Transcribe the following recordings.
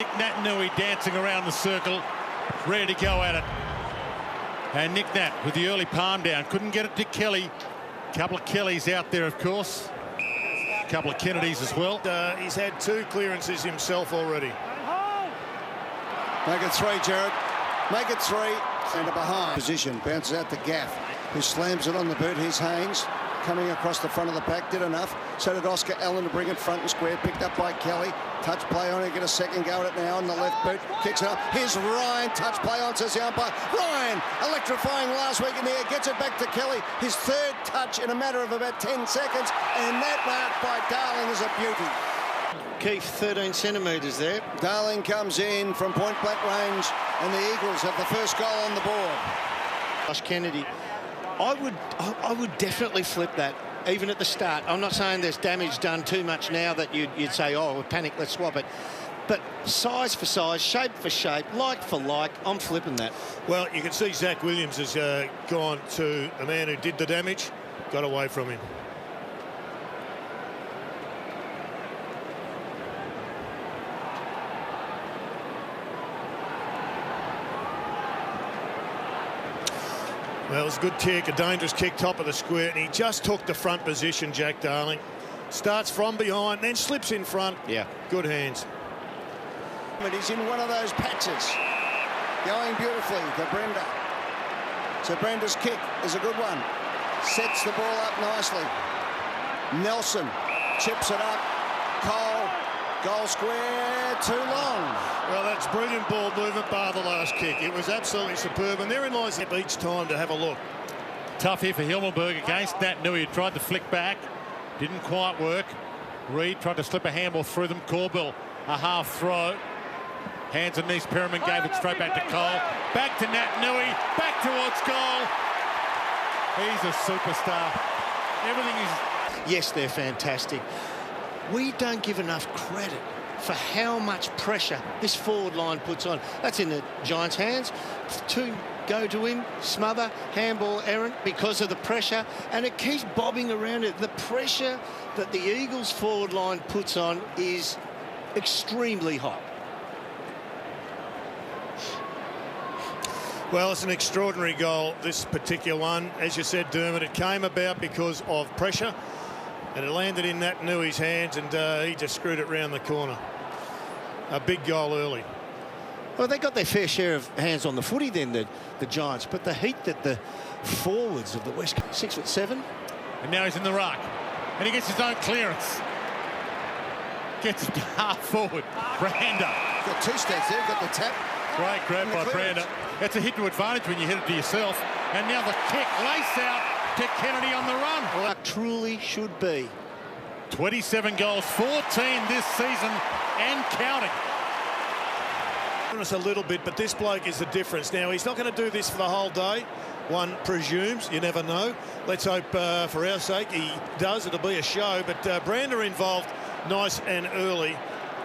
Nat Nui dancing around the circle, ready to go at it. And Nick Nat with the early palm down, couldn't get it to Kelly. A couple of Kellys out there, of course. A couple of Kennedys as well. He's had 2 clearances himself already. Make it 3, Jared. Make it 3. Centre behind. Position, bounces out to Gaff, who slams it on the boot. Here's Haynes, coming across the front of the pack, did enough. So did Oscar Allen to bring it front and square, picked up by Kelly. Touch play on it, get a second go at it now on the left boot, kicks it up. Here's Ryan, touch play on, says the umpire. Ryan, electrifying last week in the air, gets it back to Kelly. His 3rd touch in a matter of about 10 seconds, and that mark by Darling is a beauty. Keith, 13 centimetres there. Darling comes in from point blank range, and the Eagles have the first goal on the board. Josh Kennedy, I would definitely flip that, even at the start. I'm not saying there's damage done too much now that you'd say, oh, we'll panic, let's swap it. But size for size, shape for shape, like for like, I'm flipping that. Well, you can see Zach Williams has gone to the man who did the damage, got away from him. Well, it was a good kick, a dangerous kick, top of the square, and he just took the front position, Jack Darling. Starts from behind, then slips in front. Yeah. Good hands. But he's in one of those patches. Going beautifully to Brenda. So Brenda's kick is a good one. Sets the ball up nicely. Nelson chips it up. Cole, goal square, too long. Well, that's brilliant ball movement bar the last kick. It was absolutely superb, and therein lies each time to have a look. Tough here for Hilmenberg against Nat Nui, who tried to flick back. Didn't quite work. Reed tried to slip a handball through them. Corbell, a half throw. Hands and knees, Perriman gave it straight back to Cole. Back to Nat Nui, back towards goal. He's a superstar. Everything is... Yes, they're fantastic. We don't give enough credit for how much pressure this forward line puts on. That's in the Giants' hands. 2 go to him, smother, handball errant because of the pressure, and it keeps bobbing around it. The pressure that the Eagles' forward line puts on is extremely hot. Well, it's an extraordinary goal, this particular one. As you said, Dermot, it came about because of pressure, and it landed in Nat Nui's hands, and he just screwed it round the corner. A big goal early. Well, they got their fair share of hands on the footy then, the Giants, but the heat that the forwards of the West Coast, 6'7", And now he's in the ruck. And he gets his own clearance. Gets it half forward. Branda. Got 2 steps there, got the tap. Great grab by Branda. That's a hit to advantage when you hit it to yourself. And now the kick, lace out to Kennedy on the run. well, that truly should be. 27 goals, 14 this season and counting. Us a little bit, but this bloke is the difference. Now, he's not going to do this for the whole day. One presumes, you never know. Let's hope for our sake he does. It'll be a show, but Branda involved nice and early,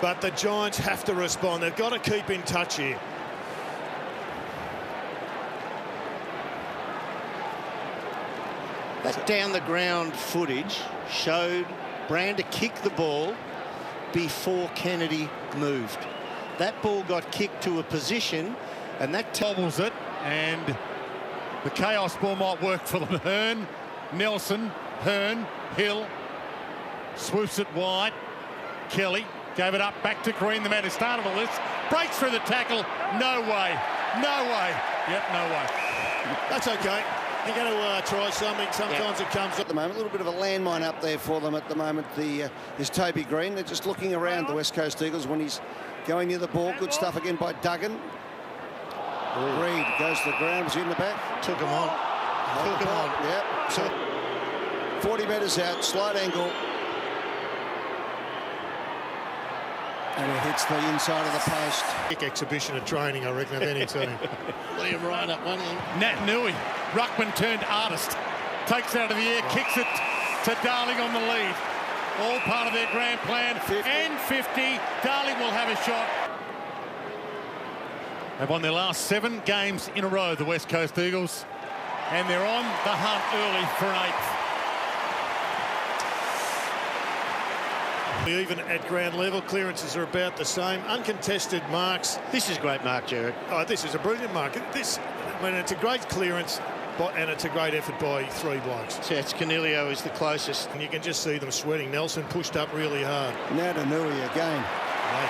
but the Giants have to respond. They've got to keep in touch here. That down the ground footage showed Branda kick the ball before Kennedy moved. That ball got kicked to a position, and that Bobbles it, and the chaos ball might work for them. Hearn, Nelson, Hearn, Hill, swoops it wide. Kelly gave it up back to Green, the man who started all this. Breaks through the tackle. No way. No way. Yep, no way. That's okay. You're going to try something. Sometimes it comes At the moment, a little bit of a landmine up there for them at the moment. Is Toby Green. They're just looking around the West Coast Eagles when he's going near the ball. Good stuff again by Duggan. Reed goes to the ground. Was he in the back? took him on. Took him on. Yep. So 40 metres out, slight angle. And it hits the inside of the post. Big exhibition of training, I reckon, of any team. Liam Ryan up one end. Nat Nui, ruckman turned artist, takes it out of the air, kicks it to Darling on the lead. All part of their grand plan. 50. And 50. Darling will have a shot. They've won their last 7 games in a row, the West Coast Eagles, and they're on the hunt early for an 8th. Even at ground level, clearances are about the same. Uncontested marks. This is great mark, Jared. Oh, this is a brilliant mark. It's a great clearance, and it's a great effort by three blokes. So it's Canelio is the closest. And you can just see them sweating. Nelson pushed up really hard. Now to Nui again.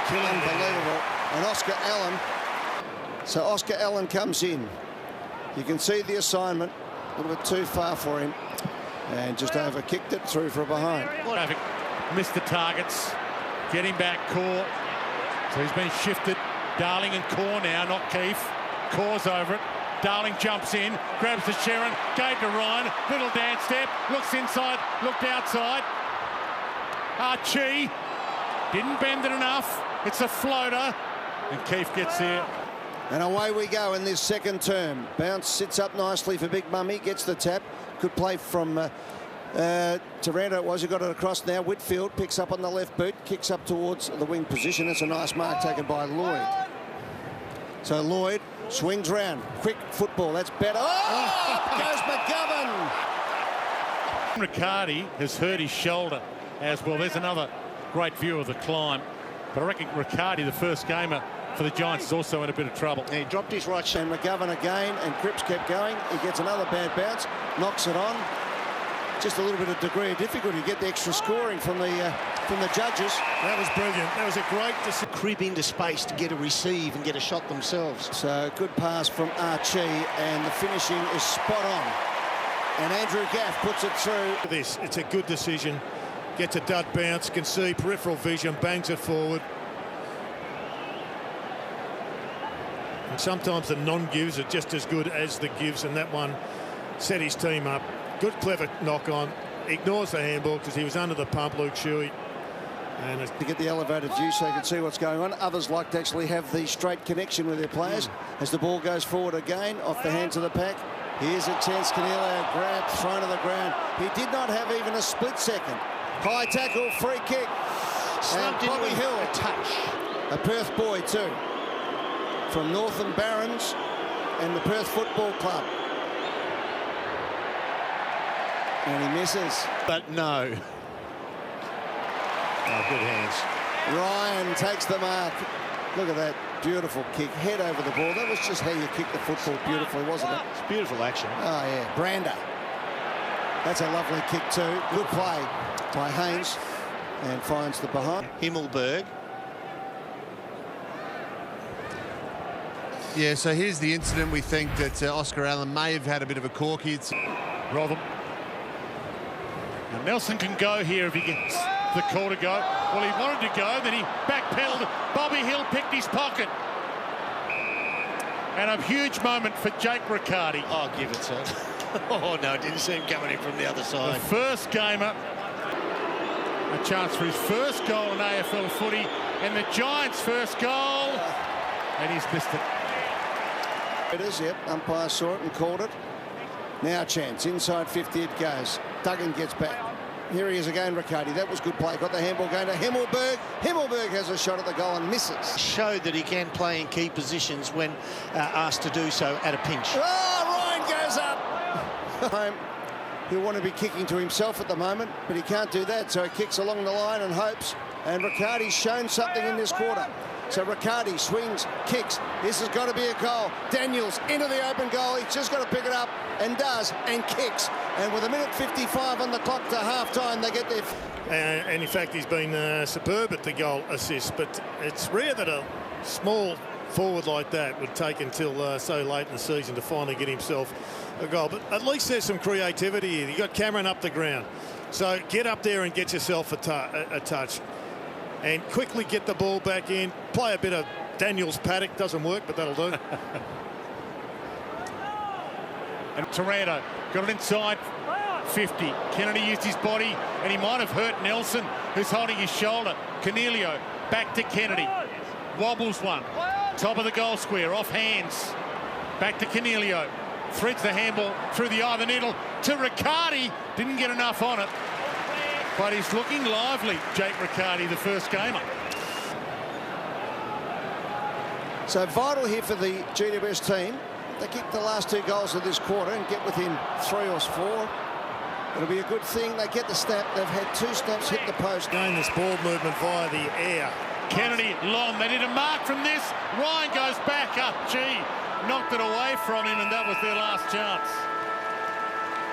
Unbelievable. And Oscar Allen. So Oscar Allen comes in. You can see the assignment. A little bit too far for him. And just over-kicked it through for a behind. Missed the targets. Getting back Core. So he's been shifted. Darling and Core now, not Keefe. Core's over it. Darling jumps in, grabs the Sharon, gave to Ryan. Little dance step. Looks inside, looked outside. Archie didn't bend it enough. It's a floater. And Keefe gets there. And away we go in this second term. Bounce sits up nicely for Big Mummy, gets the tap. Good play from Taranto it was. He got it across now. Whitfield picks up on the left boot, kicks up towards the wing position. It's a nice mark taken by Lloyd. So Lloyd swings round. Quick football. That's better. Oh, up goes McGovern. Riccardi has hurt his shoulder as well. There's another great view of the climb. But I reckon Riccardi, the first gamer for the Giants, is also in a bit of trouble. He dropped his right shoulder. And McGovern again, and Cripps kept going. He gets another bad bounce, knocks it on. Just a little bit of degree of difficulty to get the extra scoring from the judges. That was brilliant. That was a great decision. Crib into space to get a receive and get a shot themselves. So good pass from Archie, and the finishing is spot on. And Andrew Gaff puts it through. It's a good decision. Gets a dud bounce, can see peripheral vision, bangs it forward. And sometimes the non-gives are just as good as the gives, and that one set his team up. Good, clever knock on. Ignores the handball because he was under the pump, Luke Shuey. And to get the elevated view so you can see what's going on. Others like to actually have the straight connection with their players. As the ball goes forward again, off the hands of the pack. Here's a chance. Canelio grabbed, thrown to the ground. He did not have even a split second. High tackle, free kick. Slumped and Bobby into Hill, a touch. a Perth boy too, from Northern Barons and the Perth Football Club. And he misses. But no. Oh, good hands. Ryan takes the mark. Look at that beautiful kick, head over the ball. That was just how you kick the football beautifully, wasn't it? It's beautiful action. Oh yeah, Brander. That's a lovely kick too. Good play by Haynes, and finds the behind. Himmelberg. Yeah, so here's the incident. We think that Oscar Allen may have had a bit of a corky. It's Rotham. Now Nelson can go here if he gets the call to go. Well, he wanted to go, then he backpedaled. Bobby Hill picked his pocket. And a huge moment for Jake Riccardi. Oh, give it to him. Oh, no, it didn't see him coming in from the other side. The first gamer. A chance for his first goal in AFL footy. And the Giants' first goal. And he's missed it. It is, yep. Umpire saw it and called it. Now a chance. Inside 50 it goes. Duggan gets back. Here he is again, Riccardi. That was good play. Got the handball going to Himmelberg. Himmelberg has a shot at the goal and misses. Showed that he can play in key positions when asked to do so at a pinch. Oh, Ryan goes up. He'll want to be kicking to himself at the moment, but he can't do that, so he kicks along the line and hopes. And Riccardi's shown something in this quarter. So Riccardi swings, kicks. This has got to be a goal. Daniels into the open goal. He's just got to pick it up, and does, and kicks. And with 1:55 on the clock to half-time, they get their... And in fact, he's been superb at the goal assist, but it's rare that a small forward like that would take until so late in the season to finally get himself a goal. But at least there's some creativity here. You've got Cameron up the ground. So get up there and get yourself a touch. And quickly get the ball back in. Play a bit of Daniels Paddock. Doesn't work, but that'll do. And Taranto got it inside 50. Kennedy used his body, and he might have hurt Nelson, who's holding his shoulder. Canelio back to Kennedy. Wobbles one. Top of the goal square, off hands. Back to Canelio. Threads the handball through the eye of the needle to Riccardi. Didn't get enough on it. But he's looking lively, Jake Riccardi, the first gamer. So vital here for the GWS team. They kick the last two goals of this quarter and get within 3 or 4. It'll be a good thing they get the snap. They've had 2 snaps hit the post. Gain this ball movement via the air. Kennedy long. They need a mark from this. Ryan goes back up. Gee, knocked it away from him, and that was their last chance.